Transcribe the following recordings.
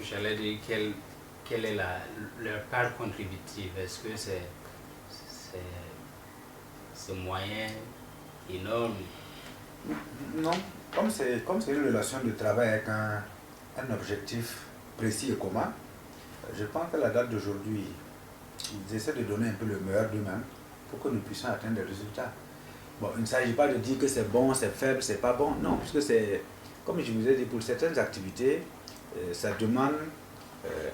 j'allais dire, quelle est leur part contributive? Est-ce que c'est moyen, énorme? Non, comme c'est une relation de travail avec un objectif précis et commun, je pense qu'à la date d'aujourd'hui, ils essaient de donner un peu le meilleur d'eux-mêmes pour que nous puissions atteindre des résultats. Bon, il ne s'agit pas de dire que c'est bon, c'est faible, c'est pas bon. Non, puisque c'est, comme je vous ai dit, pour certaines activités, ça demande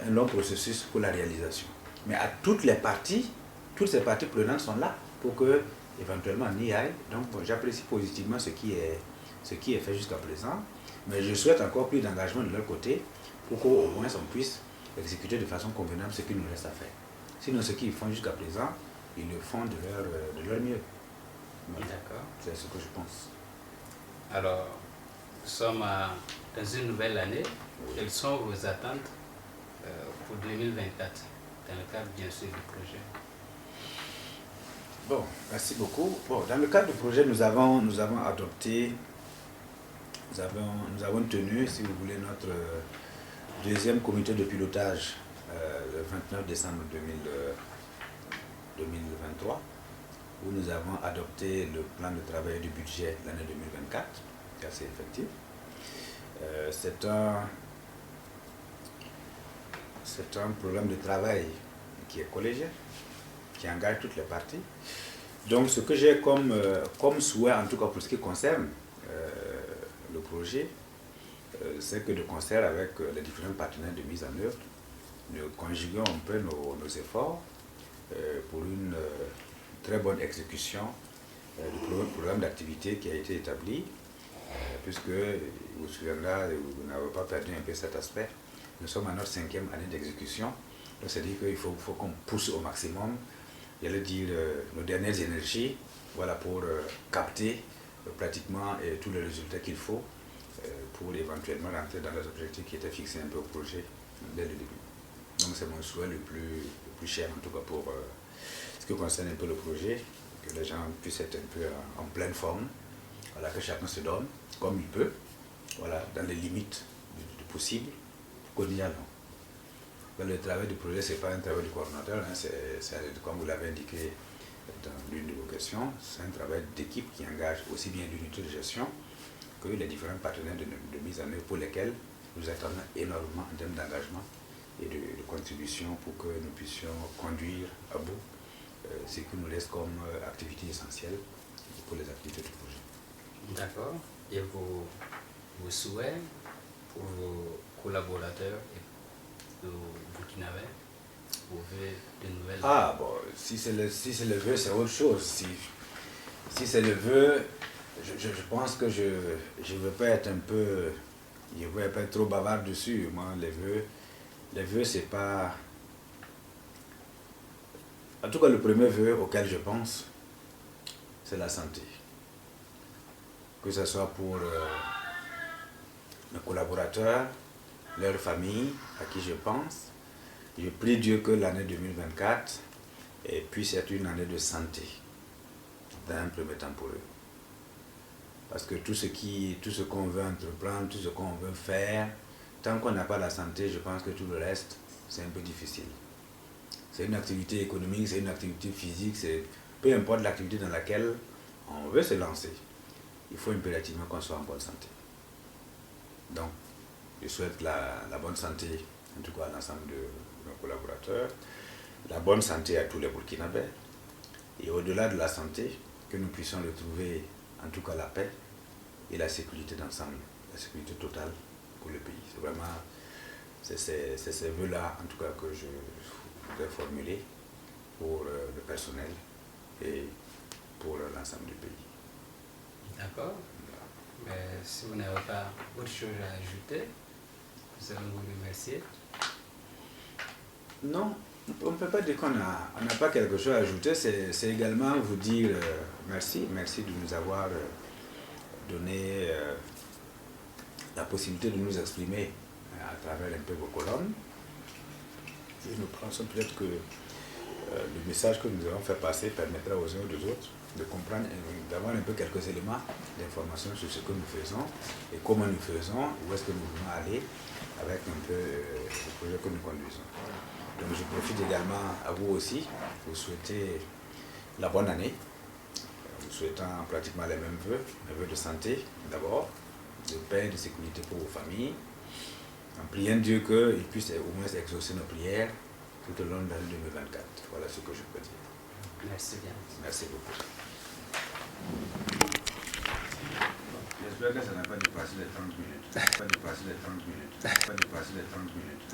un long processus pour la réalisation. Mais à toutes ces parties prenantes sont là pour que, éventuellement, on y aille. Donc, bon, j'apprécie positivement ce qui est fait jusqu'à présent. Mais je souhaite encore plus d'engagement de leur côté pour qu'au moins on puisse exécuter de façon convenable ce qu'il nous reste à faire. Sinon, ce qu'ils font jusqu'à présent, ils le font de leur mieux. Voilà. D'accord. C'est ce que je pense. Alors, nous sommes dans une nouvelle année. Quelles sont vos attentes pour 2024, dans le cadre bien sûr du projet? Bon, merci beaucoup. Bon, dans le cadre du projet, nous avons tenu, si vous voulez, notre deuxième comité de pilotage le 29 décembre 2023, où nous avons adopté le plan de travail et du budget de l'année 2024, qui est assez effectif. C'est un programme de travail qui est collégial, qui engage toutes les parties. Donc ce que j'ai comme souhait, en tout cas pour ce qui concerne le projet, c'est que de concert avec les différents partenaires de mise en œuvre, nous conjuguons un peu nos efforts pour une très bonne exécution du programme d'activité qui a été établi, puisque vous vous souviendrez, vous n'avez pas perdu un peu cet aspect. Nous sommes à notre 5e année d'exécution, donc c'est-à-dire qu'il faut qu'on pousse au maximum, j'allais dire, nos dernières énergies, voilà, pour capter pratiquement tous les résultats qu'il faut pour éventuellement rentrer dans les objectifs qui étaient fixés un peu au projet dès le début. Donc c'est mon souhait le plus cher, en tout cas pour ce qui concerne un peu le projet, que les gens puissent être un peu en pleine forme, voilà, que chacun se donne comme il peut, voilà, dans les limites du possible, pour qu'on y aille. Le travail du projet, ce n'est pas un travail du coordonnateur, hein, comme vous l'avez indiqué dans l'une de vos questions, c'est un travail d'équipe qui engage aussi bien l'unité de gestion que les différents partenaires de mise en œuvre pour lesquels nous attendons énormément en termes d'engagement et de contribution pour que nous puissions conduire à bout ce qui nous laisse comme activité essentielle pour les activités du projet. D'accord. Et vos souhaits pour vos collaborateurs et vos Burkinabés, vos vœux de nouvelles? Ah, bon, si c'est le vœu, c'est autre chose. Si c'est le vœu, je pense que je ne veux pas être je veux pas être trop bavard dessus. Moi, les vœux, c'est pas... En tout cas, le premier vœu auquel je pense, c'est la santé. Que ce soit pour mes collaborateurs, leurs familles, à qui je pense. Je prie Dieu que l'année 2024 puisse être une année de santé, dans un premier temps pour eux. Parce que tout ce qu'on veut entreprendre, tout ce qu'on veut faire, tant qu'on n'a pas la santé, je pense que tout le reste, c'est un peu difficile. C'est une activité économique, c'est une activité physique, peu importe l'activité dans laquelle on veut se lancer, il faut impérativement qu'on soit en bonne santé. Donc, je souhaite la bonne santé, en tout cas à l'ensemble de nos collaborateurs, la bonne santé à tous les Burkinabés, et au-delà de la santé, que nous puissions retrouver en tout cas la paix et la sécurité d'ensemble, la sécurité totale pour le pays. C'est vraiment ces vœux-là, en tout cas, que je voudrais formuler pour le personnel et pour l'ensemble du pays. D'accord. Mais si vous n'avez pas autre chose à ajouter, nous allons vous remercier. Non, on ne peut pas dire qu'on n'a pas quelque chose à ajouter, c'est également vous dire merci de nous avoir donné la possibilité de nous exprimer à travers un peu vos colonnes. Et nous pensons peut-être que le message que nous allons faire passer permettra aux uns et aux autres de comprendre, d'avoir un peu quelques éléments d'information sur ce que nous faisons et comment nous faisons, où est-ce que nous voulons aller avec un peu le projet que nous conduisons. Donc je profite également à vous aussi, vous souhaiter la bonne année, vous souhaitant pratiquement les mêmes vœux, les vœux de santé d'abord, de paix et de sécurité pour vos familles, en priant Dieu qu'il puisse au moins exaucer nos prières tout au long de l'année 2024. Voilà ce que je peux dire. Merci bien. Merci beaucoup. J'espère que ça n'a pas dépassé les 30 minutes. Ça n'a pas dépassé les 30 minutes. Ça n'a pas dépassé les 30 minutes.